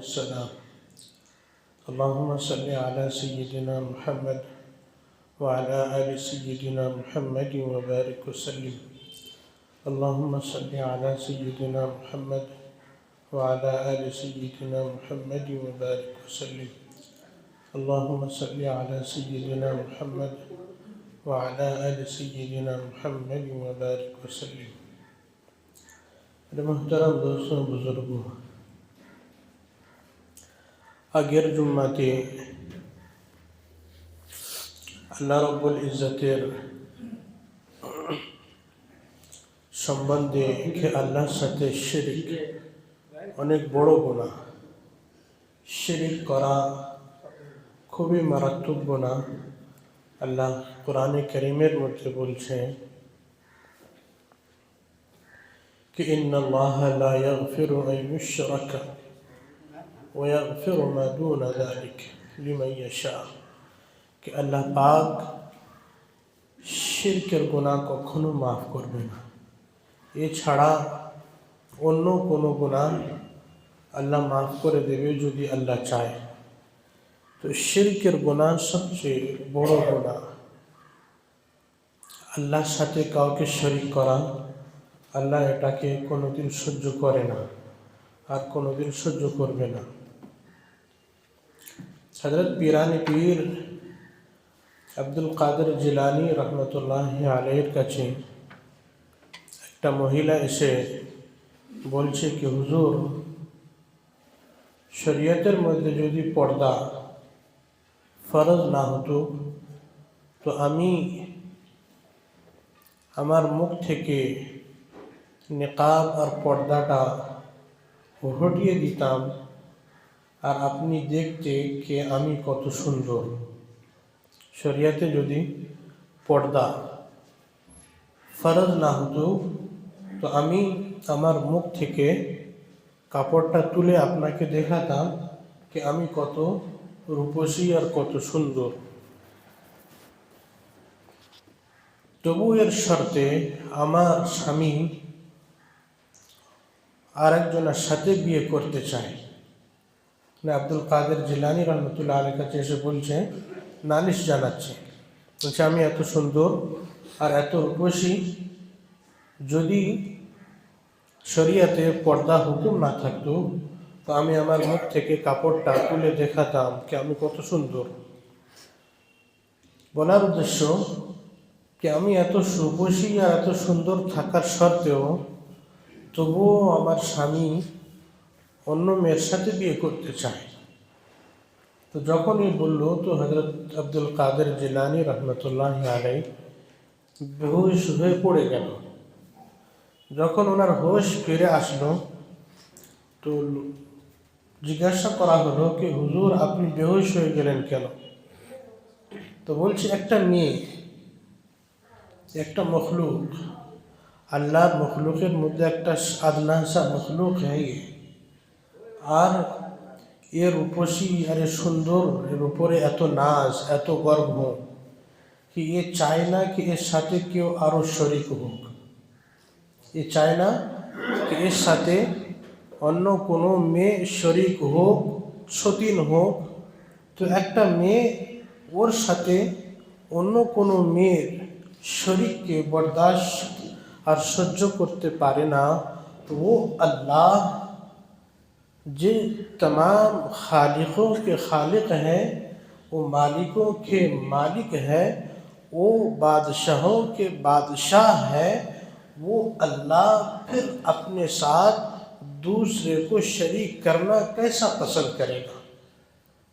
السلام. اللهم صل على سيدنا محمد وعلى آل سيدنا محمد وبارك وسلم. اللهم صل على سيدنا محمد وعلى آل سيدنا محمد وبارك وسلم. اللهم صل على سيدنا محمد وعلى آل سيدنا محمد وبارك وسلم. محترم دوستوں بزرگوں، আগের জুম্মাতে আল্লাহ রব্বুল ইজ্জতের সম্বন্ধে আল্লাহর সাথে শিরক অনেক বড় গুনাহ। শিরক করা খুবই মারাত্মক গুনাহ। আল্লাহ কোরআনে কারীমের মধ্যে বলছেন कि इन्नल्लाह ला यगफिरु अन युशरका व यगफिरु मा दून ज़ालिक लिमन यशा, कि আল্লাহ পাক শিরকের গুনাহ কখনো মাফ করবে না। এছাড়া অন্য কোনো গুনাহ আল্লাহ মাফ করে দেবে যদি আল্লাহ চায়। তো শিরকের গুনাহ সবচেয়ে বড় গুনাহ। আল্লাহর সাথে কাউকে শরীক করা, আল্লাহ এটাকে কোনোদিন সহ্য করে না আর কোনোদিন সহ্য করবে না। হযরত পীরানি পীর আব্দুল কাদের জিলানী রহমতুল্লাহি আলাইহির কাছে একটা মহিলা এসে বলছে কি হুজুর, শরীয়তের মধ্যে যদি পর্দা ফরজ না হতো তো আমি আমার মুখ থেকে নিকাব আর পর্দাটা হটিয়ে দিতাম আর আপনি দেখতে যে আমি কত সুন্দর। শরীয়তে যদি পর্দা ফরজ না হতো তো আমি আমার মুখ থেকে কাপড়টা তুলে আপনাকে দেখাতাম যে আমি কত রূপসী আর কত সুন্দর। তবু এর শর্তে আমার স্বামী আরেকজনের সাথে বিয়ে করতে চায়। আব্দুল কাদের জিলানী রহমতুল্লাহ আলাইহির কাছে এসে বলছে, নালিশ জানাচ্ছে, বলছে আমি এত সুন্দর আর এত রূপসী, যদি শরীয়তে পর্দা হুকুম না থাকতো তো আমি আমার মুখ থেকে কাপড়টা তুলে দেখাতাম যে আমি কত সুন্দর। বলার উদ্দেশ্য যে আমি এত রূপসী আর এত সুন্দর থাকার সত্ত্বেও তবুও আমার স্বামী অন্য মেয়ের সাথে বিয়ে করতে চায়। তো যখনই বললো তো হযরত আব্দুল কাদের জিলানী রহমতুল্লাহি আলাইহি বেহুশ হয়ে পড়ে গেল। যখন ওনার হোশ ফিরে আসলো তো জিজ্ঞাসা করা হলো কি হুজুর আপনি বেহুশ হয়ে গেলেন কেন? তো বলছে একটা মেয়ে, একটা মখলুক, আল্লাহর মখলুকের মধ্যে একটা আদনা সা মখলুক হ্যাঁ, আর এর রূপসী আর এর সুন্দর, এর উপরে এত নাজ এত গর্ব কি এ চায় না কি এর সাথে কেউ আরও শরীক হোক। এ চায় না কি এর সাথে অন্য কোনো মেয়ে শরীক হোক, সতীন হোক। তো একটা মেয়ে ওর সাথে অন্য কোনো মেয়ের শরীককে বরদাস্ত আর সহ্য করতে পারে না। তো ও আল্লাহ যে तमाम खालिकों के खालिक है, वो मालिकों के मालिक है, वो बादशाहों के बादशाह है, वो अल्लाह फिर अपने साथ दूसरे को शरीक करना कैसा पसंद करेगा।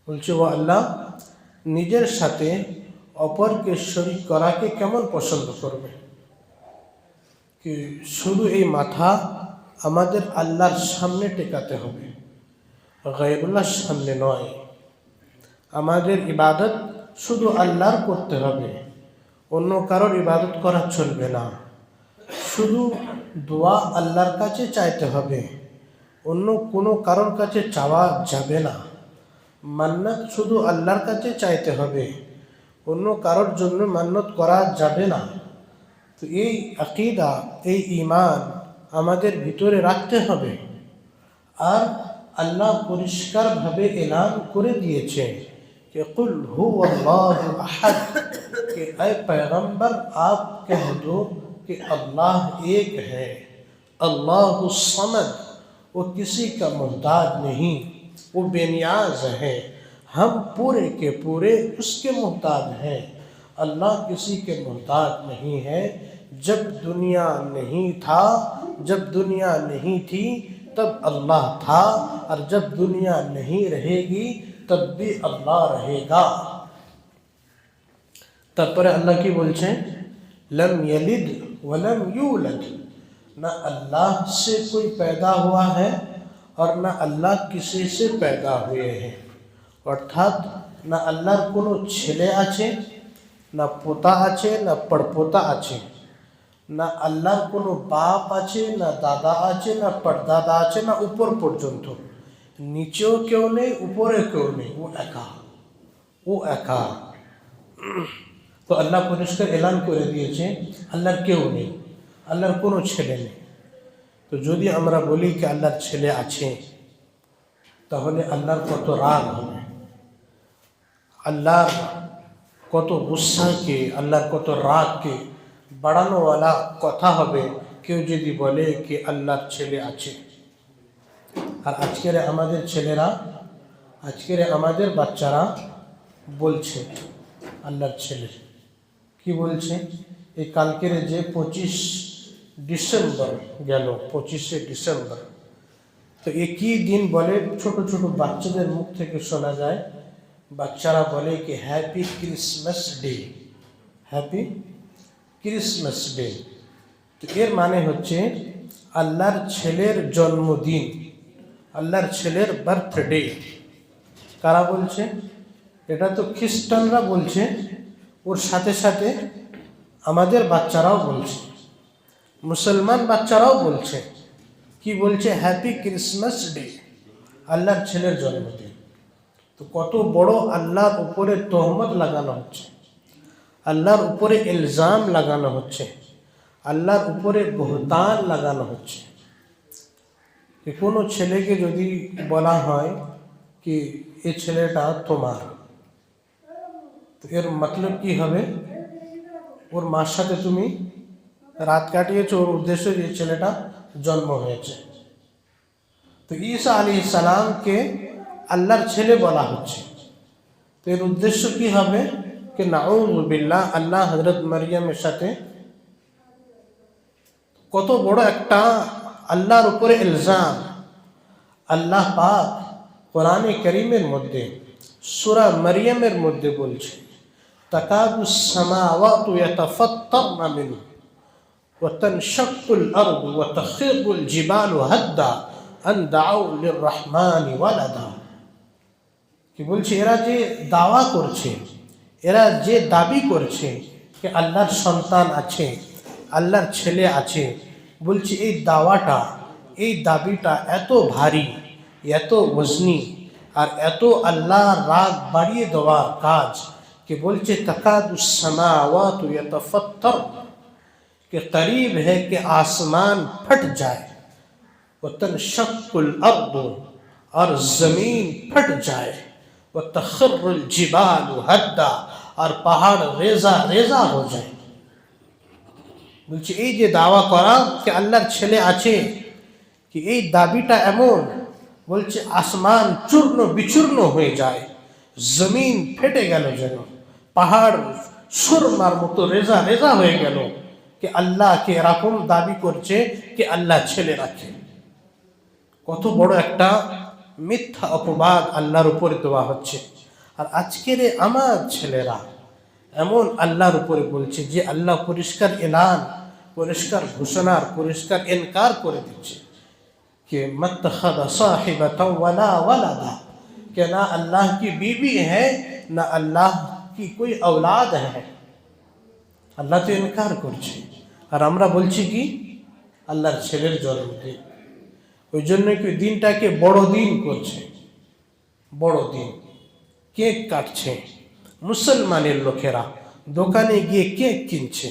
বলছে ও আল্লাহ নিজের সাথে অপরকে শরীক করাকে কেমন পছন্দ করবে। কি শুধু এই মাথা আমাদের আল্লাহর সামনে টেকাতে হবে, গায়রুল্লাহর সামনে নয়। আমাদের ইবাদত শুধু আল্লাহর করতে হবে, অন্য কারোর ইবাদত করা চলবে না। শুধু দোয়া আল্লাহর কাছে চাইতে হবে, অন্য কোনো কারোর কাছে চাওয়া যাবে না। মান্নাত শুধু আল্লাহর কাছে চাইতে হবে, অন্য কারোর জন্য মান্নত করা যাবে না। তো এই আকীদা, এই ঈমান আমাদের ভিতরে রাখতে হবে। আর আল্লাহ পরিষ্কারভাবে এলান করে দিয়েছে कि कुल हुवल्लाहु अहद कि ऐ पैगंबर आप कह दो कि अल्लाह एक है, अल्लाहु समद, वो किसी का मोहताज नहीं, वो बेनियाज है, हम पूरे के पूरे उसके मोहताज हैं। अल्लाह किसी के मोहताज नहीं है। जब दुनिया नहीं था, जब दुनिया नहीं थी तब अल्लाह था, और जब दुनिया नहीं रहेगी तब भी अल्लाह रहेगा। তারপরে আল্লাহ কি বলছেন, लम यलिद वलम यूलद, ना अल्लाह से कोई पैदा हुआ है और ना अल्लाह किसी से पैदा हुए हैं। অর্থাৎ না আল্লাহর কোনো ছেলে আছে, না পোতা আছে, না পড়পোতা আছে, না আল্লাহর কোনো বাপ আছে, না দাদা আছে, না পরদাদা আছে, না উপর পর্যন্ত, নিচেও কেউ নেই, উপরে কেউ নেই, ও একা, ও একা। তো আল্লাহ পরিষ্কার এলান করে দিয়েছে আল্লাহর কেউ নেই, আল্লাহর কোনো ছেলে নেই। তো যদি আমরা বলি কি আল্লাহর ছেলে আছে, তাহলে আল্লাহর কত রাগ হবে, আল্লাহর কত গুসাকে, আল্লাহর কত রাগকে বাড়ানোওয়ালা কথা হবে কেউ যদি বলে কি আল্লাহর ছেলে আছে। আর আজকের আমাদের ছেলেরা, আজকের আমাদের বাচ্চারা বলছে আল্লাহর ছেলে। কি বলছে? এই কালকের যে 25 ডিসেম্বর গেল, 25শে ডিসেম্বর, তো একই দিন বলে, ছোট ছোট বাচ্চাদের মুখ থেকে শোনা যায়, বাচ্চারা বলে কি happy Christmas day, happy Christmas day. তো এর মানে হচ্ছে আল্লাহর ছেলের জন্মদিন, আল্লাহর ছেলের বার্থডে। কারা বলছে? এটা তো খ্রিস্টানরা বলছে, ওর সাথে সাথে আমাদের বাচ্চারাও বলছে, মুসলমান বাচ্চারাও বলছে। কি বলছে? হ্যাপি ক্রিসমাস ডে, আল্লাহর ছেলের জন্মদিন। তো কত বড় আল্লাহর উপরে তহমত লাগানো হচ্ছে, আল্লাহর উপরে ইলজাম লাগানো হচ্ছে, আল্লাহর উপরে বহতান লাগানো হচ্ছে। কোনো ছেলেকে যদি বলা হয় কি এই ছেলেটা তোমার, তো এর মতলব কি হবে? ওর মার সাথে তুমি রাত কাটিয়েছো, ওর উদ্দেশ্যে এই ছেলেটা জন্ম হয়েছে। তো ঈসা আলাইহিস সালামকে আল্লাহর ছেলে বলা হচ্ছে, তো এর উদ্দেশ্য কি হবে? कि नाऊज़ु बिल्लाह, আল্লাহ হযরত মারিয়ামের সাথে। কত বড় একটা আল্লাহর উপরে ইলজাম। আল্লাহ পাক কোরআনে কারীমের মধ্যে সূরা মারিয়ামের মধ্যে বলছে, তাকাদুস সামাওয়াতু ইয়াতাফাত্তারনা মিনহু ওয়া তানশাক্কুল আরদু ওয়া তাখিরুল জিবালু হাদ্দা আন দাউ লিররহমানি ওয়ালাদা। কি বলছে? এরা যে দাওয়া করছে, এরা যে দাবি করছে যে আল্লাহর সন্তান আছে, আল্লাহর ছেলে আছে, বলছে এই দাওয়াটা, এই দাবিটা এত ভারী, এত ওজনি, আর এত আল্লাহর রাগ বাড়িয়ে দেওয়ার কাজ कि बोलचे तकादुस समावातु यतफत्तर, कि करीब है कि आसमान फट जाए, व तनशक्कुल अर्दु, और ज़मीन फट जाए, व तखर्रुल जिबालु हद्दा, और पहाड़ रेजा रेजा हो जाए। বলছে এই যে দাওয়া করা যে আল্লাহর ছেলে আছে, কি এই দাবিটা এমন, বলছে আসমান চূর্ণ বিচূর্ণ হয়ে যায়, জমিন ফেটে গেল, যেন পাহাড় সুরমার মতো রেজা রেজা হয়ে গেল, कि আল্লাহকে এরকম দাবি করছে कि আল্লাহ ছেলে রাখে। কত বড় একটা মিথ্যা অপবাদ আল্লাহর উপরে দেওয়া হচ্ছে। আর আজকের আমার ছেলেরা এমন আল্লাহর উপরে বলছে যে আল্লাহ পরিষ্কার এলান, পরিষ্কার ঘোষণার পরিষ্কার ইনকার করে দিচ্ছে कि मत्तखज़ साहिबतन वला वलदा, कि ना अल्लाह की बीवी है, ना अल्लाह की कोई औलाद है। আল্লাহ তো ইনকার করছে, আর আমরা বলছি কি আল্লাহর ছেলের জন্মদিন। ওই জন্য কি দিনটাকে বড় দিন করছে, বড় দিন। কেক কাটছে মুসলমানের লোকেরা, দোকানে গিয়ে কেক কিনছে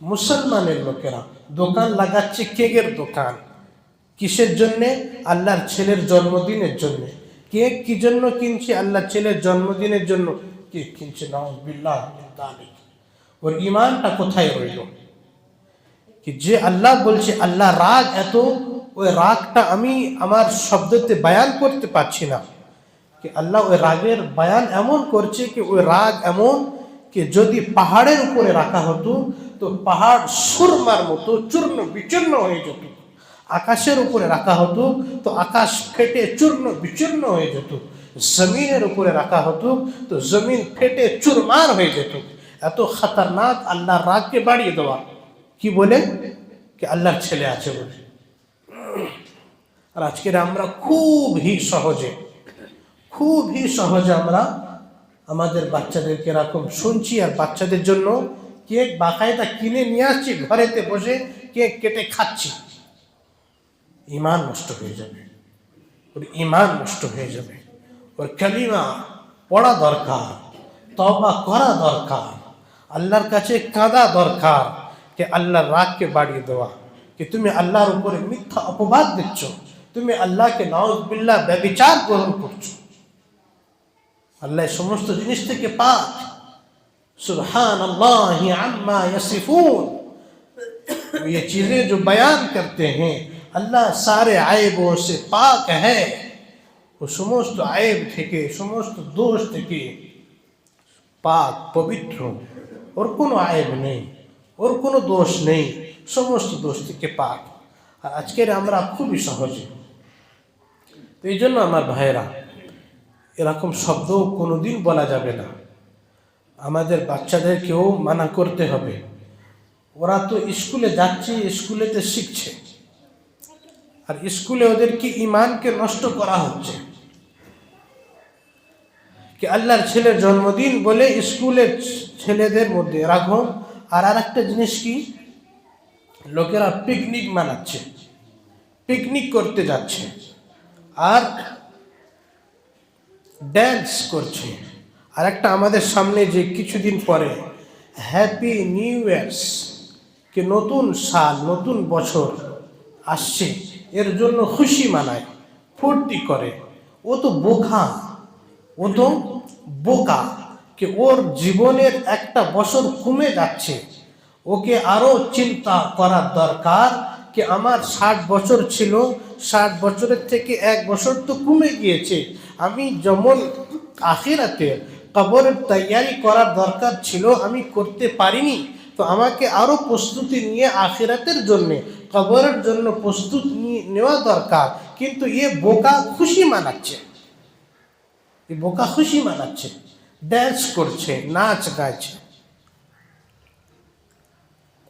মুসলমানের লোকেরা, দোকান লাগাচ্ছে কেকের দোকান। কিসের জন্যে? আল্লাহর ছেলের জন্মদিনের জন্যে। কেক কি জন্য কিনছে? আল্লাহর ছেলের জন্মদিনের জন্য কেক কিনছে। নাউযুবিল্লাহ মিন যালিক। ওর ঈমানটা কোথায় রইল? কি যে আল্লাহ বলছে আল্লাহ রাগ এত, ওই রাগটা আমি আমার শব্দতে বয়ান করতে পারছি না। कि अल्लाह ওই রাগের বয়ান এমন করছে कि ওই রাগ এমন कि যদি পাহাড়ের উপরে রাখা হতো তো পাহাড় সুরমার মতো চূর্ণ বিচূর্ণ হয়ে যেত। আকাশের উপরে রাখা হতো তো আকাশ ফেটে চূর্ণ বিচূর্ণ হয়ে যেত। জমিনের উপরে রাখা হতো তো জমিন ফেটে চুরমার হয়ে যেত। এত খতরনাক আল্লাহর রাগকে বাড়িয়ে দেওয়া। কি বলে? कि আল্লাহর ছেলে আছে বলে। আর আজকের আমরা খুবই সহজে আমরা আমাদের বাচ্চাদেরকে এরকম শুনছি, আর বাচ্চাদের জন্য কেক বাকায়দা কিনে নিয়ে আসছি, ঘরেতে বসে কেক কেটে খাচ্ছি। ঈমান নষ্ট হয়ে যাবে, ওর ঈমান নষ্ট হয়ে যাবে। ওর কালিমা পড়া দরকার, তওবা করা দরকার, আল্লাহর কাছে কাঁদা দরকার कि আল্লাহর রাগকে বাড়িয়ে দেওয়া। कि তুমি আল্লাহর উপরে মিথ্যা অপবাদ দিচ্ছ, তুমি আল্লাহকে নাউযুবিল্লাহ ব্যভিচার গ্রহণ করছো। अल्लाह समस्त जिनिस থেকে पाक। सुब्हानल्लाहि अम्मा यसिफून। ये चीजें जो बयान करते हैं अल्लाह सारे आयबों से पाक है। वो समस्त आयब থেকে समस्त दोष থেকে पाक पवित्र, और কোনো आयब নেই, और কোনো দোষ নেই, সমস্ত দোষ থেকে পাক। আর আজকের আমরা খুবই সহজে, তো এই জন্য আমার ভাইরা এরকম শব্দ কোনোদিন বলা যাবে না। আমাদের বাচ্চাদেরকেও মানা করতে হবে। ওরা তো স্কুলে যাচ্ছে, স্কুলেতে শিখছে, আর স্কুলে ওদেরকে ঈমানকে নষ্ট করা হচ্ছে। कि আল্লাহর ছেলের জন্মদিন বলে স্কুলের ছেলেদের মধ্যে রাখো। আর একটা জিনিস কি, লোকেরা পিকনিক মানাচ্ছে, পিকনিক করতে যাচ্ছে আর ড্যান্স করছে। আর একটা আমাদের সামনে যে কিছুদিন পরে হ্যাপি নিউ ইয়ার্স, কে নতুন সাল নতুন বছর আসছে, এর জন্য খুশি মানায়, ফুর্তি করে। ও তো বোকা कि ওর জীবনের একটা বছর কমে যাচ্ছে। ওকে আরো চিন্তা করার দরকার कि আমার 60 বছর ছিল, 60 বছরের থেকে 1 বছর তো কমে গিয়েছে। আমি যেমন আখিরাতে কবরের তৈয়ারি করার দরকার ছিল আমি করতে পারিনি, তো আমাকে আরো প্রস্তুতি নিয়ে আখিরাতের জন্য, কবরের জন্য প্রস্তুতি নেওয়া দরকার। কিন্তু এ বোকা খুশি মানাচ্ছে, ড্যান্স করছে, নাচ গাইছে।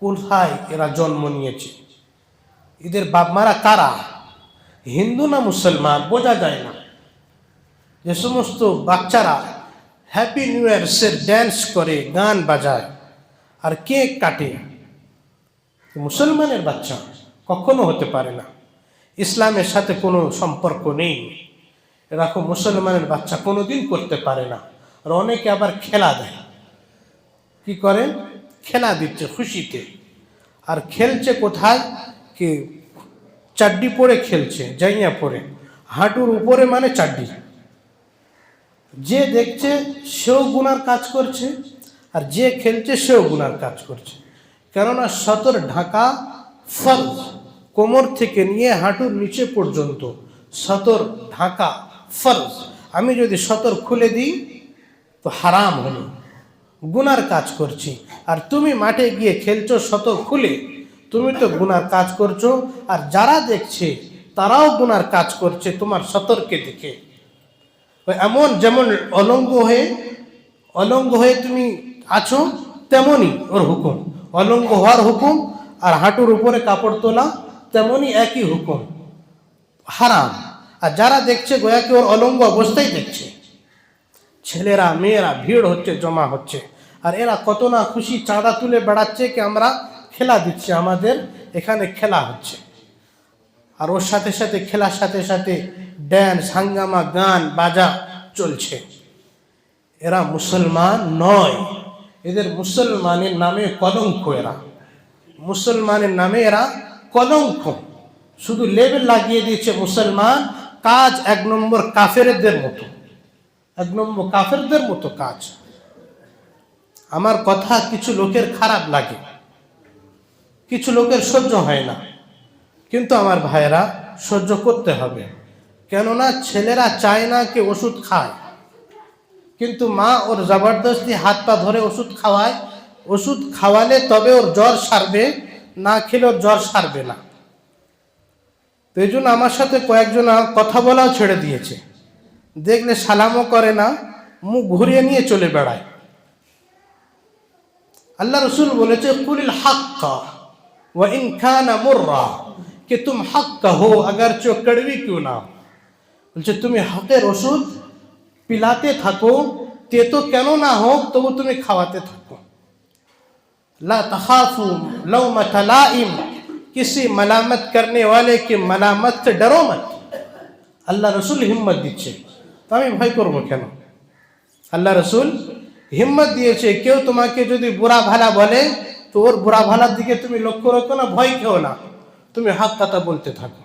কোথায় এরা জন্ম নিয়েছে? এদের বাপ মারা কারা? হিন্দু না মুসলমান বোঝা যায় না। যে সমস্ত বাচ্চারা হ্যাপি নিউ ইয়ার্সের ড্যান্স করে, গান বাজায় আর কেক কাটে, মুসলমানের বাচ্চা কখনো হতে পারে না। ইসলামের সাথে কোনো সম্পর্ক নেই, এরকম মুসলমানের বাচ্চা কোনোদিন করতে পারে না। আর অনেকে আবার খেলা দেয়, কি করেন? খেলা দিচ্ছে খুশিতে। আর খেলছে কোথায়? কি চাড্ডি পরে খেলছে, জাইয়া পরে, হাঁটুর উপরে মানে চাড্ডি। যে দেখছে সেও গুনার কাজ করছে, আর যে খেলছে সেও গুনার কাজ করছে। কেননা সতর ঢাকা ফরজ, কোমর থেকে নিয়ে হাঁটুর নিচে পর্যন্ত সতর ঢাকা ফরজ। আমি যদি সতর খুলে দিই তো হারাম হলো, গুনার কাজ করছি। আর তুমি মাঠে গিয়ে খেলছো সতর খুলে, তুমি তো গুনার কাজ করছো। আর যারা দেখছে তারাও গুনার কাজ করছে তোমার সতর্কে দেখে। এমন যেমন অলঙ্গ হয়ে তুমি আছো, তেমনই ওর হুকুম। অলঙ্গ হওয়ার হুকুম আর হাঁটুর উপরে কাপড় তোলা তেমনই একই হুকুম, হারাম। আর যারা দেখছে গোয়াকে ওর অলঙ্গ অবস্থায় দেখছে। ছেলেরা মেয়েরা ভিড় হচ্ছে, জমা হচ্ছে, আর এরা কত না খুশি চাঁদা তুলে বেড়াচ্ছে কি আমরা খেলা দিচ্ছি, আমাদের এখানে খেলা হচ্ছে। আর ওর সাথে সাথে খেলার সাথে সাথে ড্যান্স, হাঙ্গামা, গান বাজা চলছে। এরা মুসলমান নয়, এদের মুসলমানের নামে কলঙ্ক। এরা মুসলমানের নামে এরা কলঙ্ক। শুধু লেবেল লাগিয়ে দিয়েছে মুসলমান, কাজ 1 নম্বর কাফেরদের মতো, 1 নম্বর কাফেরদের মতো কাজ। আমার কথা কিছু লোকের খারাপ লাগে, কিছু লোকের সহ্য হয় না, কিন্তু আমার ভাইরা সহ্য করতে হবে। কেননা ছেলেরা চায় না কি ওষুধ খায়, কিন্তু মা ওর জবরদস্তি হাত পা ধরে ওষুধ খাওয়ায়। ওষুধ খাওয়ালে তবে ওর জ্বর সারবে, না খেলে ওর জ্বর সারবে না। তো এই জন্য আমার সাথে কয়েকজন কথা বলাও ছেড়ে দিয়েছে, দেখলে সালামও করে না, মুখ ঘুরিয়ে নিয়ে চলে বেড়ায়। আল্লাহ রসুল বলেছে কুলিল হাক্কা ওয়া ইন কানা মুররা, कि तुम हक कहो अगर चो कड़वी क्यों ना। বলছে তুমি হকের ওষুধ পিলাতে থাকো, তেতো কেন না হোক তবু তুমি খাওয়াতে থাকো। লা তখাফু লৌমত লাইম, किसी मलामत करने वाले की मलामत से डरो मत। আল্লাহ রসুল হিম্মত দিচ্ছে, তো আমি ভয় করবো কেন? আল্লাহ রসুল হিম্মত দিয়েছে, কেউ তোমাকে যদি বুড়া ভালা বলে তো ওর বুড়া ভালার দিকে তুমি লক্ষ্য রাখো না, ভয় খেও না, তুমি হক কথা বলতে থাকো।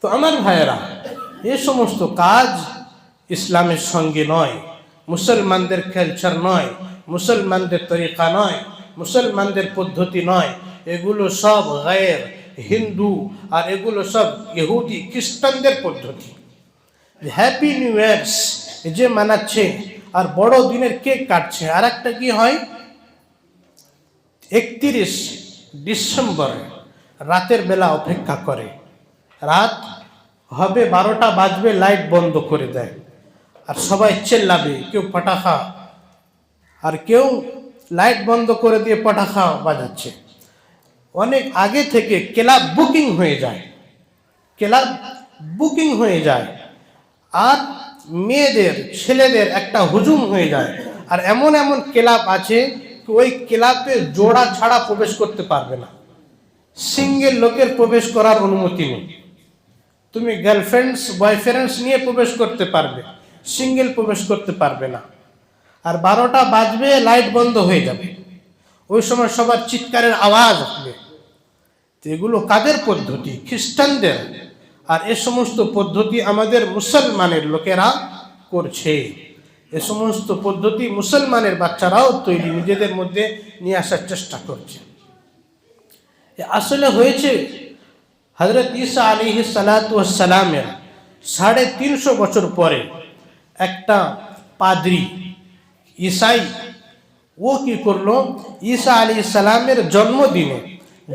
তো আমার ভাইয়েরা, এই সমস্ত কাজ ইসলামের সঙ্গে নয়, মুসলমানদের কালচার নয়, মুসলমানদের তরিকা নয়, মুসলমানদের পদ্ধতি নয়। এগুলো সব গায়ের হিন্দু আর এগুলো সব ইহুদি খ্রিস্টানদের পদ্ধতি। হ্যাপি নিউ ইয়ার্স যে মানাচ্ছে আর বড় দিনের কেক কাটছে, আর একটা কি হয় 31 ডিসেম্বর রাতের বেলা অপেক্ষা করে, রাত হবে 12টা বাজবে, লাইট বন্ধ করে দেয় আর সবাই চেল্লাবে, কেউ পটাখা, আর কেউ লাইট বন্ধ করে দিয়ে পটাখা বাজাচ্ছে। অনেক আগে থেকে ক্লাব বুকিং হয়ে যায়, ক্লাব বুকিং হয়ে যায়, আর মেয়েদের ছেলেদের একটা হুজুম হয়ে যায়। আর এমন এমন ক্লাব আছে ওই ক্লাবে জোড়া ছাড়া প্রবেশ করতে পারবে না, সিঙ্গেল লোকের প্রবেশ করার অনুমতি নেই। তুমি গার্লফ্রেন্ডস বয়ফ্রেন্ডস নিয়ে প্রবেশ করতে পারবে, সিঙ্গেল প্রবেশ করতে পারবে না। আর 12টা বাজবে, লাইট বন্ধ হয়ে যাবে, ওই সময় সবার চিৎকারের আওয়াজ আসবে। এগুলো কাদের পদ্ধতি? খ্রিস্টানদের। আর এ সমস্ত পদ্ধতি আমাদের মুসলমানের লোকেরা করছে। এ সমস্ত পদ্ধতি মুসলমানের বাচ্চারাও তৈরি নিজেদের মধ্যে নিয়ে আসার চেষ্টা করছে। আসলে হয়েছে হযরত ঈসা আলাইহিস সালাতু ওয়াস সালামের 350 বছর পরে একটা পাদ্রী ঈসাই ও কি করলো, ঈসা আলাইহিস সালামের জন্মদিনে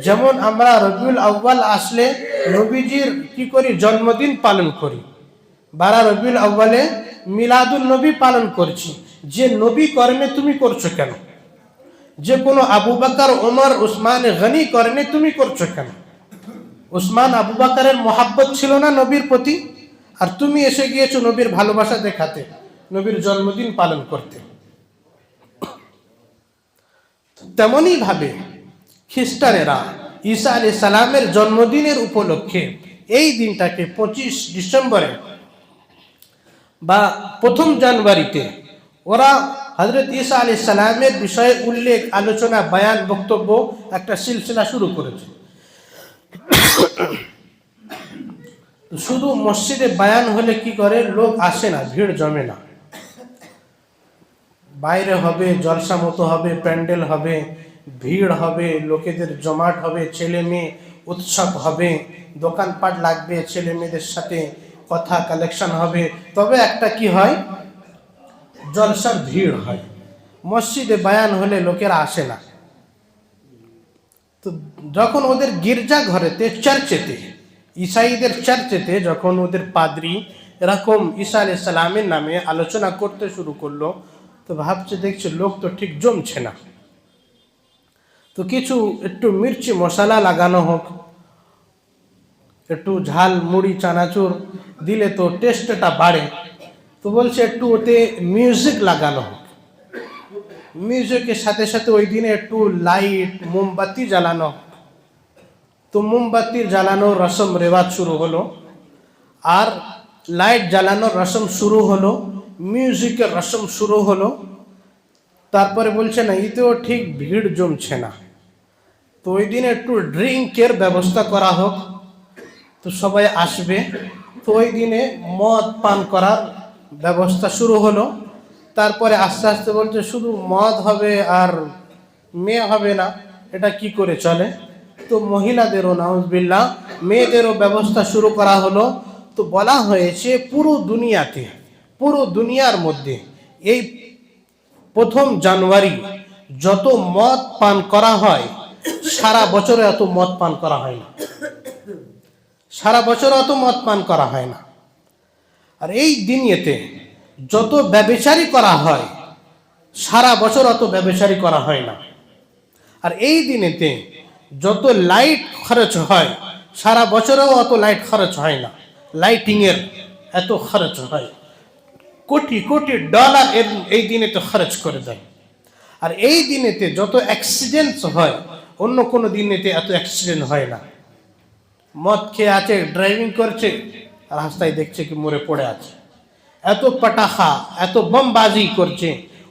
যেমন আমরা রবিউল আউয়াল আসলে নবীজির কি করি, জন্মদিন পালন করি, 12 রবিউল আউয়ালে মিলাদুল নবী পালন করছি। যে নবী কর্মে তুমি করছো কেন? যে কোনো আবু বকর ওমর উসমান গনি কর্মে তুমি করছো কেন? উসমান আবু বকরের মোহাব্বত ছিল না নবীর প্রতি, আর তুমি এসে গিয়েছো নবীর ভালোবাসা দেখাতে, নবীর জন্মদিন পালন করতে। তেমনই ভাবে খ্রিস্টানেরা ঈসা আলাইহিস সালামের জন্মদিনের উপলক্ষে এই দিনটাকে 25 ডিসেম্বরে বা 1 জানুয়ারিতে ওরা হযরত ঈসা আলাইহিস সালামের বিষয়ে উল্লেখ, আলোচনা, বয়ান, বক্তব্য একটা সিলসিলা শুরু করেছে। শুধু মসজিদে বয়ান হলে কি করে, লোক আসে না, ভিড় জমে না। বাইরে হবে, জলসা মতো হবে, প্যান্ডেল হবে, ভিড় হবে, লোকেদের জমাট হবে, ছেলে মেয়ে উৎসব হবে, দোকানপাট লাগবে, ছেলে মেয়েদের সাথে কথা কালেকশন হবে, তবে একটা কি হয়, জলসার ভিড় হয়। মসজিদে বয়ান হলে লোকেরা আসে না। তো যখন ওদের গির্জা ঘরেতে, চার্চেতে, ঈসাইদের চার্চেতে যখন ওদের পাদ্রী এরকম ঈসা আলাইহিস সালামের নামে আলোচনা করতে শুরু করলো, তো ভাবছে, দেখছে লোক তো ঠিক জমছে না, তো কিছু একটু মির্চি মশলা লাগানো হোক, একটু ঝাল মুড়ি চানাচুর দিলে তো টেস্টটা বাড়ে। তো বলছে একটু ওতে মিউজিক লাগানো হোক, মিউজিকের সাথে সাথে ওই দিনে একটু লাইট মোমবাতি জ্বালানো। তো মোমবাতির জ্বালানোর রসম রেওয়াজ শুরু হলো, আর লাইট জ্বালানোর রসম শুরু হলো, মিউজিকের রসম শুরু হলো। তারপরে বলছে না, এতেও ঠিক ভিড় জমছে না। তো ওই দিন একটু ড্রিঙ্কের ব্যবস্থা করা হোক, তো সবাই আসবে। তো ওই দিনে মদ পান করার ব্যবস্থা শুরু হলো। তারপরে আস্তে আস্তে বলছে শুধু মদ হবে আর মেয়ে হবে না, এটা কি করে চলে? তো মহিলাদেরও, নাউজুবিল্লাহ, মেয়েদেরও ব্যবস্থা শুরু করা হলো। তো বলা হয়েছে পুরো দুনিয়াতে, পুরো দুনিয়ার মধ্যে এই 1 জানুয়ারি যত মদ পান করা হয়, সারা বছরে এত মদ পান করা হয় না, সারা বছর অত মদ পান করা হয় না। আর এই দিনেতে যত ব্যভিচারী করা হয়, সারা বছর অত ব্যভিচারী করা হয় না। আর এই দিনেতে যত লাইট খরচ হয়, সারা বছরেও অত লাইট খরচ হয় না। লাইটিংয়ের এত খরচ হয়, কোটি কোটি ডলার এই দিনেতে খরচ করে দেয়। আর এই দিনেতে যত অ্যাক্সিডেন্টস হয়, অন্য কোনো দিনেতে এত অ্যাক্সিডেন্ট হয় না। মদ খেয়ে আছে, ড্রাইভিং করছে, রাস্তায় দেখছে কি মরে পড়ে আছে। এত পটাখা, এত বোমবাজি করছে,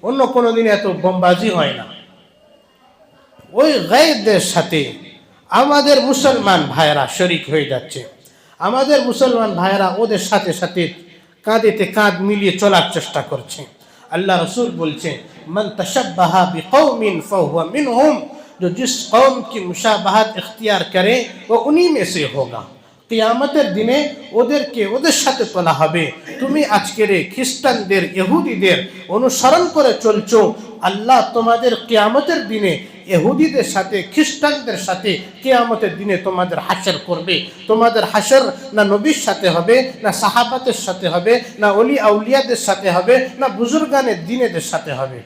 অন্য কোনো দিনে এত বোমবাজি হয় না। ওই গায়েরদের সাথে আমাদের মুসলমান ভাইয়েরা শরিক হয়ে যাচ্ছে। আমাদের মুসলমান ভাইয়েরা ওদের সাথে সাথে কাঁধেতে কাঁধ মিলিয়ে চলার চেষ্টা করছে। আল্লাহ রসুল বলছে, মান তাশাব্বাহা বিকৌমিন ফাহুয়া মিনহুম, जो जिस कौम की मुशाबाहत इख्तियार करे वो उन्हीं में से होगा। কিয়ামতের দিনে ওদেরকে ওদের সাথে তোলা হবে। তুমি আজকের খ্রিস্টানদের, ইহুদিদের অনুসরণ করে চলছো, আল্লাহ তোমাদের কিয়ামতের দিনে ইহুদিদের সাথে, খ্রিস্টানদের সাথে কিয়ামতের দিনে তোমাদের হাসর করবে। তোমাদের হাসর না নবীর সাথে হবে, না সাহাবাতের সাথে হবে, না ওলি আউলিয়াদের সাথে হবে, না বুজুর্গানের দিনেদের সাথে হবে।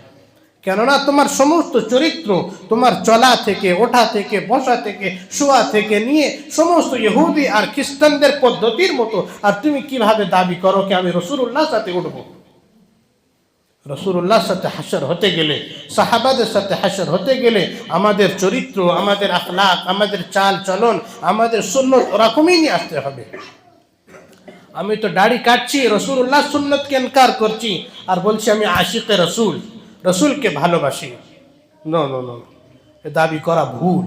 কেননা তোমার সমস্ত চরিত্র, তোমার চলা থেকে, ওঠা থেকে, বসা থেকে, শোয়া থেকে নিয়ে সমস্ত ইহুদি আর খ্রিস্টানদের পদ্ধতির মতো। আর তুমি কিভাবে দাবি করো কি আমি রাসূলুল্লাহর সাথে উঠব? রাসূলুল্লাহর সাথে হাসর হতে গেলে, সাহাবাদের সাথে হাসর হতে গেলে আমাদের চরিত্র, আমাদের আখলাক, আমাদের চাল চলন, আমাদের সুন্নত ওরকমই নিয়ে আসতে হবে। আমি তো দাড়ি কাটছি, রাসূলুল্লাহর সুন্নতকে ইনকার করছি আর বলছি আমি আশিকে রাসূল, রসুলকে ভালোবাসি। নো নো নো, এ দাবি করা ভুল।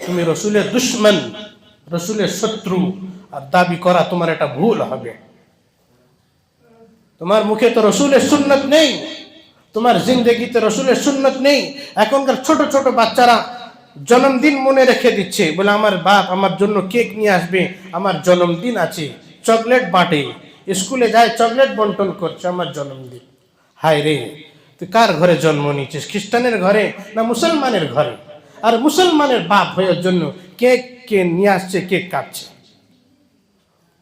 তুমি রসুলের দুশ্মন, রসুলের শত্রু, আর দাবি করা তোমার এটা ভুল হবে। তোমার মুখে তো রসুলের সুন্নত নেই, তোমার জিন্দেগিতে রসুলের সুন্নত নেই। এখনকার ছোট ছোট বাচ্চারা জন্মদিন মনে রেখে দিচ্ছে, বলে আমার বাপ আমার জন্য কেক নিয়ে আসবে, আমার জন্মদিন আছে, চকলেট বাঁটে, স্কুলে যায় চকলেট বন্টন করছে, আমার জন্মদিন। হায় রে, তুই কার ঘরে জন্ম নিয়েছিস? খ্রিস্টানের ঘরে না মুসলমানের ঘরে? আর মুসলমানের বাপ হওয়ার জন্য কেক কে নিয়ে আসছে, কেক কাটছে।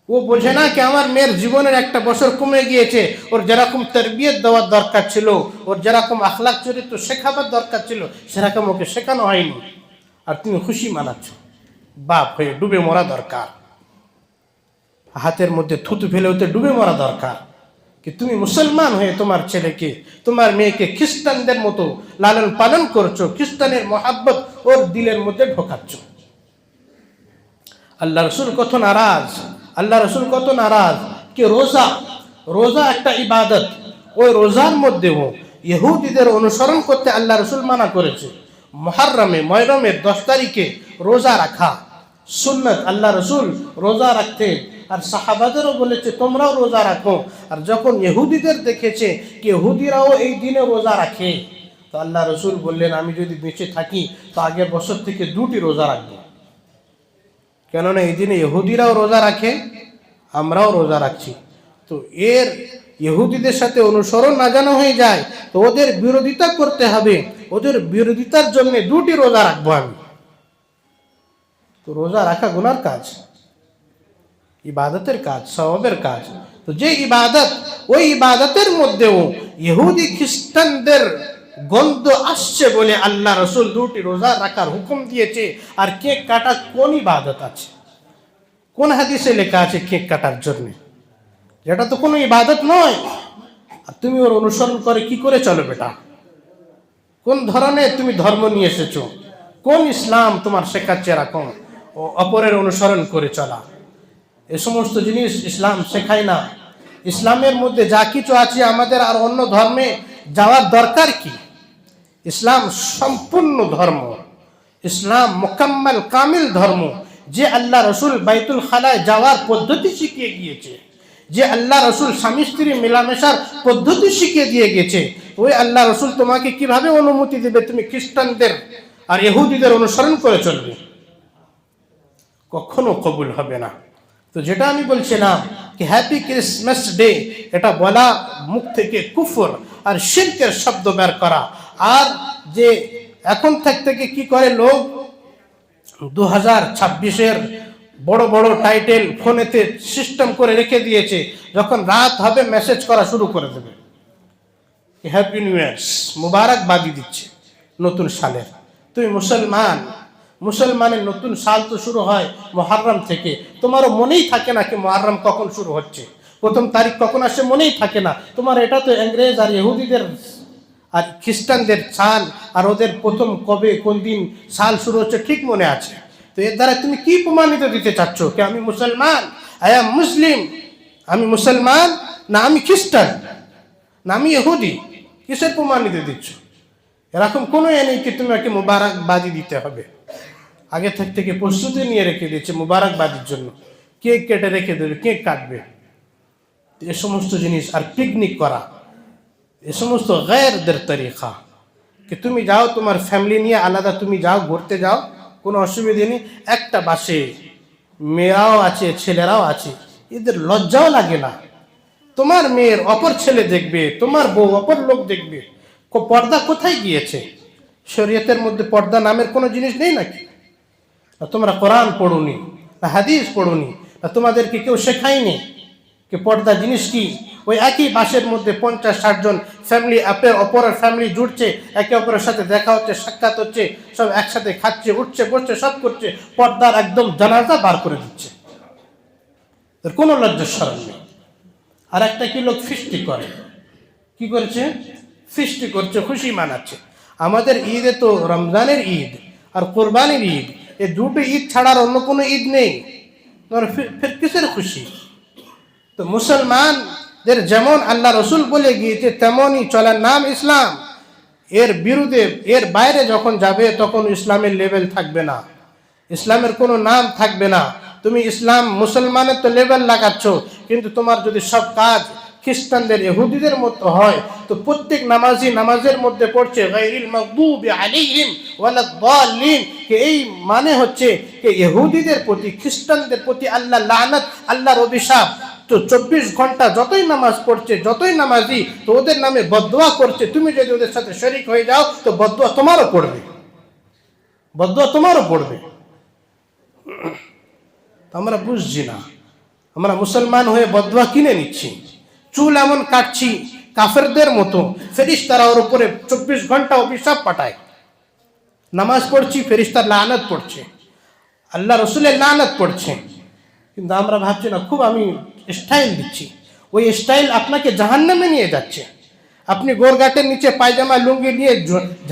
ও বোঝে না কি আমার মেয়ের জীবনের একটা বছর কমে গিয়েছে, ওর যেরকম তরবিয়ত দেওয়ার দরকার ছিল, ওর যেরকম আখলাক চরিত্র শেখাবার দরকার ছিল, সেরকম ওকে শেখানো হয়নি। আর তুমি খুশি মানাচ্ছ। বাপ হয়ে ডুবে মরা দরকার, হাতের মধ্যে থুতু ফেলে ওতে ডুবে মরা দরকার। कि তুমি মুসলমান হয়ে তোমার ছেলেকে, তোমার মেয়েকে খ্রিস্টানদের মতো লালন পালন করছো, খ্রিস্টানের মহাব্বত ওর দিলের মধ্যে ঢোকাচ্ছ। আল্লাহ রসুল কত নারাজ, আল্লাহ রসুল কত নারাজ कि রোজা, রোজা একটা ইবাদত, ওই রোজার মধ্যেও ইহুদিদের অনুসরণ করতে আল্লাহ রসুল মানা করেছে। মুহররমে, মুহররমের 10 তারিখে রোজা রাখা সুন্নত। আল্লাহ রসুল রোজা রাখতেন, আর সাহাবাদেরও বলেছে তোমরাও রোজা রাখো। আর যখন ইহুদিদের দেখেছে কি ইহুদিরাও এই দিনে রোজা রাখে, তো আল্লাহ রসুল বললেন আমি যদি বেঁচে থাকি তো আগের বছর থেকে 2টি রোজা রাখবো। কেননা এই দিনে ইহুদিরাও রোজা রাখে, আমরাও রোজা রাখছি। তো এর ইহুদিদের সাথে অনুসরণ না যেন হয়ে যায়, তো ওদের বিরোধিতা করতে হবে। ওদের বিরোধিতার জন্য 2টি রোজা রাখবো আমি। তো রোজা রাখা গুনার কাজ, ইবাদতের কাজ, সওয়াবের কাজ। তো যে ইবাদত, ওই ইবাদতের মধ্যেও ইহুদি খ্রিস্টানদের গন্ধ আসছে বলে আল্লাহ রসুল 2টি রোজা রাখার হুকুম দিয়েছে। আর কেক কাটা কোন ইবাদত আছে? কোন হাদিসে লেখা আছে কেক কাটার জন্য? যেটা তো কোনো ইবাদত নয়। আর তুমি ওর অনুসরণ করে কি করে চলো বেটা? কোন ধরনের তুমি ধর্ম নিয়ে এসেছো? কোন ইসলাম তোমার শেখাচ্ছে এরকম অপরের অনুসরণ করে চলা? এ সমস্ত জিনিস ইসলাম শেখায় না। ইসলামের মধ্যে যা কিছু আছে আমাদের আর অন্য ধর্মে যাওয়ার দরকার কি? ইসলাম সম্পূর্ণ ধর্ম, ইসলাম মোকাম্মল কামিল ধর্ম, যে আল্লাহ রসুল বাইতুল খালায় যাওয়ার পদ্ধতি শিখিয়ে গিয়েছে, যে আল্লাহ রসুল স্বামী স্ত্রী মেলামেশার পদ্ধতি শিখিয়ে দিয়ে গেছে, ওই আল্লাহ রসুল তোমাকে কিভাবে অনুমতি দেবে তুমি খ্রিস্টানদের আর ইহুদিদের অনুসরণ করে চলবে? কখনো কবুল হবে না। তো যেটা আমি বলছিলাম কি হ্যাপি ক্রিসমাস ডে, এটা বলা মুখ থেকে কুফর আর শিরকের শব্দ বের করা। আর যে এখন থেকে কি করে লোক 2026-এর বড় বড় টাইটেল ফোনেতে সিস্টেম করে রেখে দিয়েছে, যখন রাত হবে মেসেজ করা শুরু করে দেবে, হ্যাপি নিউ ইয়ার্স, মুবারকবাদি দিচ্ছে নতুন সালের। তুই মুসলমানের নতুন সাল তো শুরু হয় মুহররম থেকে। তোমারও মনেই থাকে না কি মুহররম কখন শুরু হচ্ছে, প্রথম তারিখ কখন আসে মনেই থাকে না তোমার। এটা তো ইংরেজ আর ইহুদিদের আর খ্রিস্টানদের সাল, আর ওদের প্রথম কবে কোন দিন সাল শুরু হচ্ছে ঠিক মনে আছে। তো এর দ্বারা তুমি কি প্রমাণিত দিতে চাচ্ছ কি আমি মুসলমান, আই এম মুসলিম, আমি মুসলমান না আমি খ্রিস্টান না আমি ইহুদি? কিসের প্রমাণিত দিচ্ছ? এরকম কোনো নেই কি তোমাকে মুবারকবাদি দিতে হবে। আগে থেকে প্রস্তুতি নিয়ে রেখে দিচ্ছে মুবারকবাদির জন্য, কেক কেটে রেখে দেবে, কেক কাটবে, এ সমস্ত জিনিস। আর পিকনিক করা, এ সমস্ত গায়রদের তরিকা। কি তুমি যাও তোমার ফ্যামিলি নিয়ে আলাদা তুমি যাও, ঘুরতে যাও, কোনো অসুবিধে নেই, একটা বাসে মেয়েরাও আছে ছেলেরাও আছে, এদের লজ্জাও লাগে না। তোমার মেয়ের অপর ছেলে দেখবে, তোমার বউ অপর লোক দেখবে, পর্দা কোথায় গিয়েছে? শরীয়তের মধ্যে পর্দা নামের কোনো জিনিস নেই নাকি? তোমরা কোরআন পড়ুনি না হাদিস পড়ুনি না তোমাদেরকে কেউ শেখায়নি কি পর্দা জিনিস কি? ওই একই বাসের মধ্যে 50-60 জন ফ্যামিলি অপরের ফ্যামিলি জুড়ছে, একে অপরের সাথে দেখা হচ্ছে, সাক্ষাৎ হচ্ছে, সব একসাথে খাচ্ছে, উঠছে, বসছে, সব করছে, পর্দার একদম জানাজা বার করে দিচ্ছে, কোনো লজ্জা শরম নেই। আর একটা কি লোক ফিস্টি করে, কি করেছে? ফিস্টি করছে, খুশি মানাচ্ছে। আমাদের ঈদে তো রমজানের ঈদ আর কোরবানির ঈদ, এই দুটো ঈদ ছাড়ার অন্য কোনো ঈদ নেই, ফির কিসের খুশি? তো মুসলমানদের যেমন আল্লাহ রসুল বলে গিয়েছে তেমনই চলার নাম ইসলাম। এর বিরুদ্ধে এর বাইরে যখন যাবে তখন ইসলামের লেভেল থাকবে না, ইসলামের কোনো নাম থাকবে না। তুমি ইসলাম মুসলমানের তো লেভেল লাগাচ্ছ, কিন্তু তোমার যদি সব কাজ খ্রিস্টানদের ইহুদিদের মতো হয়, তো প্রত্যেক নামাজি নামাজের মধ্যে পড়ছে গায়রিল মাগদুবি আলাইহিম ওয়ালাদ-দাল্লিন, এই মানে হচ্ছে যে ইহুদিদের প্রতি খ্রিস্টানদের প্রতি আল্লাহ লানত, আল্লাহর অভিশাপ। তো 24 ঘন্টা যতই নামাজ পড়ছে, যতই নামাজি, তো ওদের নামে বদদুয়া করছে। তুমি যদি ওদের সাথে শরীক হয়ে যাও তো বদদুয়া তোমারও পড়বে, বদদুয়া তোমারও পড়বে। আমরা বুঝছি না, আমরা মুসলমান হয়ে বদদুয়া কিনে নিচ্ছি, চুল এমন কাটছি কাফেরদের মতো, ফেরেশতারা ওর উপরে 24 ঘন্টা অভিশাপ পাঠায়। নামাজ পড়ছি, ফেরেশতার লানত পড়ছে, আল্লাহ রসুলের লানত পড়ছে, কিন্তু আমরা ভাবছি না খুব আমি স্টাইল দিচ্ছি। ওই স্টাইল আপনাকে জাহান্নামে নিয়ে যাচ্ছে। আপনি গোরগাটের নিচে পায়জামা লুঙ্গি নিয়ে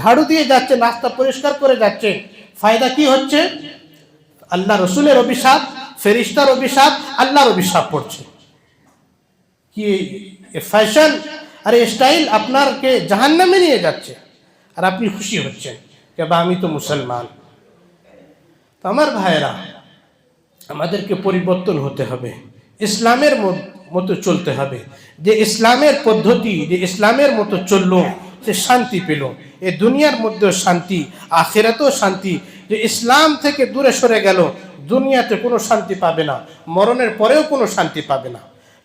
ঝাড়ু দিয়ে যাচ্ছেন, রাস্তা পরিষ্কার করে যাচ্ছেন, ফায়দা কি হচ্ছে? আল্লাহ রসুলের অভিশাপ, ফেরেশতার অভিশাপ, আল্লাহর অভিশাপ পড়ছে। কি ফ্যাশন আর স্টাইল আপনাকে জাহান্নামে নিয়ে যাচ্ছে, আর আপনি খুশি হচ্ছেন যে বা আমি তো মুসলমান। তো আমার ভাইয়েরা, আমাদেরকে পরিবর্তন হতে হবে, ইসলামের মতো চলতে হবে। যে ইসলামের পদ্ধতি, যে ইসলামের মতো চললো সে শান্তি পেল, এ দুনিয়ার মধ্যেও শান্তি, আখিরাতেও শান্তি। যে ইসলাম থেকে দূরে সরে গেল, দুনিয়াতে কোনো শান্তি পাবে না, মরণের পরেও কোনো শান্তি পাবে না,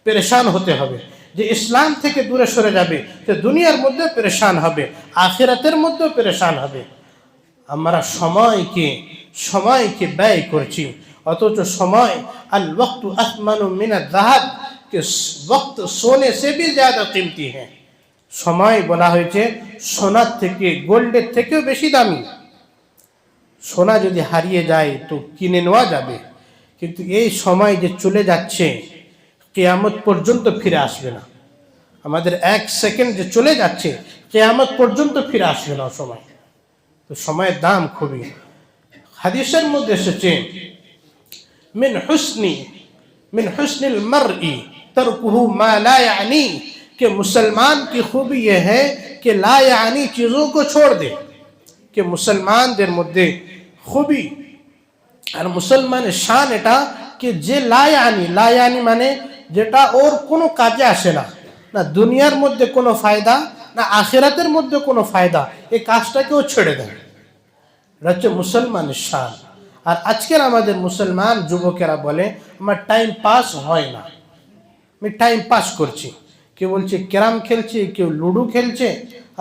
পেরেশান হতে হবে। যে ইসলাম থেকে দূরে সরে যাবে সে দুনিয়ার মধ্যে পেরেশান হবে, আখিরাতের মধ্যেও পেরেশান হবে। আমরা সময়কে ব্যয় করছি, অথচ সময় আল ওয়াক্তু আসমানু মিনাজ যাহাব, কে ওয়াক্ত সোনে সে ভি জ্যাদা কিমতি হ্যাঁ। সময় বলা হয়েছে সোনার থেকে, গোল্ডের থেকেও বেশি দামি। সোনা যদি হারিয়ে যায় তো কিনে নেওয়া যাবে, কিন্তু এই সময় যে চলে যাচ্ছে কিয়ামত পর্যন্ত ফিরে আসবে না। আমাদের 1 সেকেন্ড যে চলে যাচ্ছে কিয়ামত পর্যন্ত ফিরে আসবে না সময়। তো সময়ের দাম খুবই। হাদিসের মধ্যে এসেছে মিন হুসনিল মারই তরকুহু মা লা यानी, कि मुसलमान की खूबी यह है कि ला यानी चीज़ों को छोड़ दे। कि मुसलमानদের মধ্যে খুবই। আর মুসলমানের শান এটা কি যে লায়ানি মানে যেটা ওর কোনো কাজে আসে না, না দুনিয়ার মধ্যে কোনো ফায়দা না আখিরাতের মধ্যে কোনো ফায়দা, এই কাজটাকেও ছেড়ে দেয়। এটা হচ্ছে মুসলমানের শান। আর আজকের আমাদের মুসলমান যুবকেরা বলে আমার টাইম পাস হয় না, আমি টাইম পাস করছি। কেউ বলছে ক্যারাম খেলছে, কেউ লুডো খেলছে,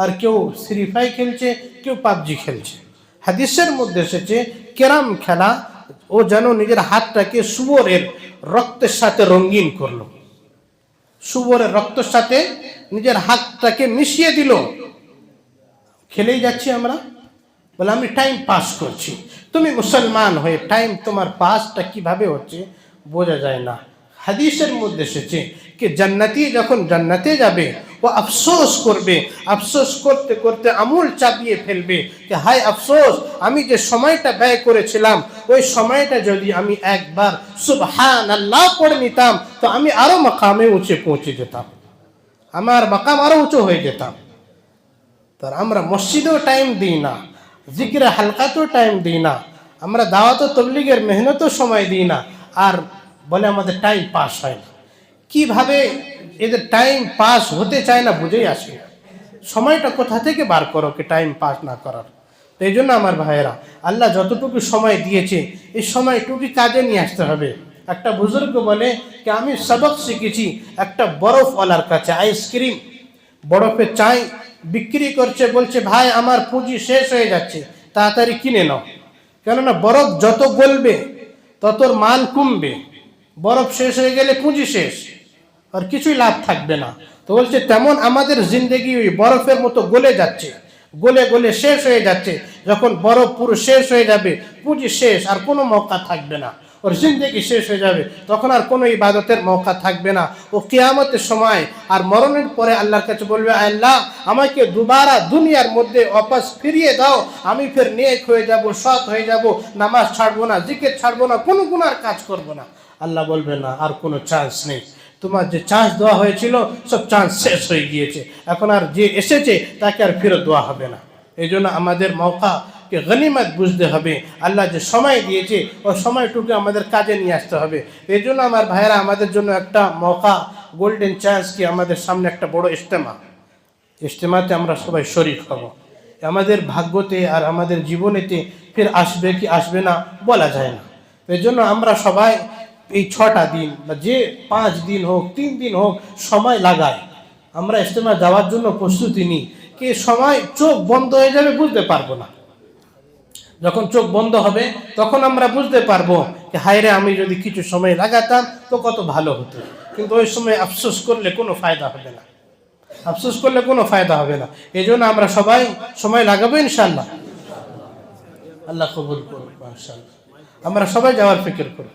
আর কেউ ফ্রি ফায়ার খেলছে, কেউ পাবজি খেলছে। হাদিসের মধ্যে এসেছে ক্যারাম খেলা ও যেন নিজের হাতটাকে শুয়োরের রক্তের সাথে রঙিন করলো, শুয়োরের রক্তের সাথে নিজের হাতটাকে মিশিয়ে দিল। খেলেই যাচ্ছি আমরা, বলে আমি টাইম পাস করছি। তুমি মুসলমান হয়ে টাইম তোমার পাসটা কিভাবে হচ্ছে বোঝা যায় না। হাদিসের মধ্যে এসেছে कि जन्नती যখন জান্নাতে যাবে ও আফসোস করবে, আফসোস করতে করতে আমূল চাপিয়ে ফেলবে যে হায় আফসোস, আমি যে সময়টা ব্যয় করেছিলাম ওই সময়টা যদি আমি একবার সুবহানাল্লাহ পড়ে নিতাম তো আমি আরো মাকামে উঁচে পৌঁছে যেতাম, আমার মাকাম আরো উঁচু হয়ে যেতাম। তার আমরা মসজিদেও টাইম দিই না, জিকিরে হালকাতেও টাইম দিই না, আমরা দাওয়াত ও তবলিগের মেহনতও সময় দিই না, আর বলে আমাদের টাইম পাস হয় না। কিভাবে এদের টাইম পাস হতে চায় না বুঝেই আসে না। সময়টা কোথা থেকে বার করো কি টাইম পাস না করার? তো এই জন্য আমার ভাইয়েরা, আল্লাহ যতটুকু সময় দিয়েছে এই সময়টুকু কাজে নিয়ে আসতে হবে। একটা বুজুর্গ বলে কি আমি সবক শিখেছি একটা বরফওয়ালার কাছে, আইসক্রিম বরফে চাই বিক্রি করছে, বলছে ভাই আমার পুঁজি শেষ হয়ে যাচ্ছে, তাড়াতাড়ি কিনে নাও, কেননা বরফ যত গলবে তত মাল কমবে, বরফ শেষ হয়ে গেলে পুঁজি শেষ, আর কিছুই লাভ থাকবে না। তো বলছে তেমন আমাদের জিন্দেগি ওই বরফের মতো গলে যাচ্ছে, গলে গলে শেষ হয়ে যাচ্ছে। যখন বরফ পুরো শেষ হয়ে যাবে, পুঁজি শেষ, আর কোনো মৌকা থাকবে না, ওর জিন্দেগি শেষ হয়ে যাবে, তখন আর কোনো ইবাদতের মৌকা থাকবে না। ও কিয়ামতের সময় আর মরণের পরে আল্লাহর কাছে বলবে আল্লাহ আমাকে দুবারা দুনিয়ার মধ্যে ওয়াপস ফিরিয়ে দাও, আমি ফের নেক হয়ে যাব, সৎ হয়ে যাব, নামাজ ছাড়বো না, জিকির ছাড়বো না, কোনো গুনার কাজ করবো না। আল্লাহ বলবে না, আর কোনো চান্স নেই, তোমার যে চান্স দেওয়া হয়েছিল সব চান্স শেষ হয়ে গিয়েছে, এখন আর যে এসেছে তাকে আর ফেরত দেওয়া হবে না। এই জন্য আমাদের মৌকাকে গনিমত বুঝতে হবে, আল্লাহ যে সময় দিয়েছে ওই সময়টুকু আমাদের কাজে নিয়ে আসতে হবে। এই জন্য আমার ভাইয়েরা আমাদের জন্য একটা মৌকা, গোল্ডেন চান্স কি আমাদের সামনে একটা বড় ইজতেমাতে আমরা সবাই শরীক হব। আমাদের ভাগ্যতে আর আমাদের জীবনেতে ফের আসবে কি আসবে না বলা যায় না। এই জন্য আমরা সবাই এই 6টা দিন বা যে 5 দিন হোক 3 দিন হোক সময় লাগাই, আমরা ইজতেমা যাওয়ার জন্য প্রস্তুতি নিই। কি সময় চোখ বন্ধ হয়ে যাবে বুঝতে পারবো না, যখন চোখ বন্ধ হবে তখন আমরা বুঝতে পারবো যে হায় রে আমি যদি কিছু সময় লাগাতাম তো কত ভালো হতো। কিন্তু ওই সময় আফসোস করলে কোনো ফায়দা হবে না, আফসোস করলে কোনো ফায়দা হবে না। এই জন্য আমরা সবাই সময় লাগাবো ইনশাআল্লাহ। আল্লাহ কবুল করুন ইনশাআল্লাহ। আমরা সবাই যাওয়ার ফিকির করব।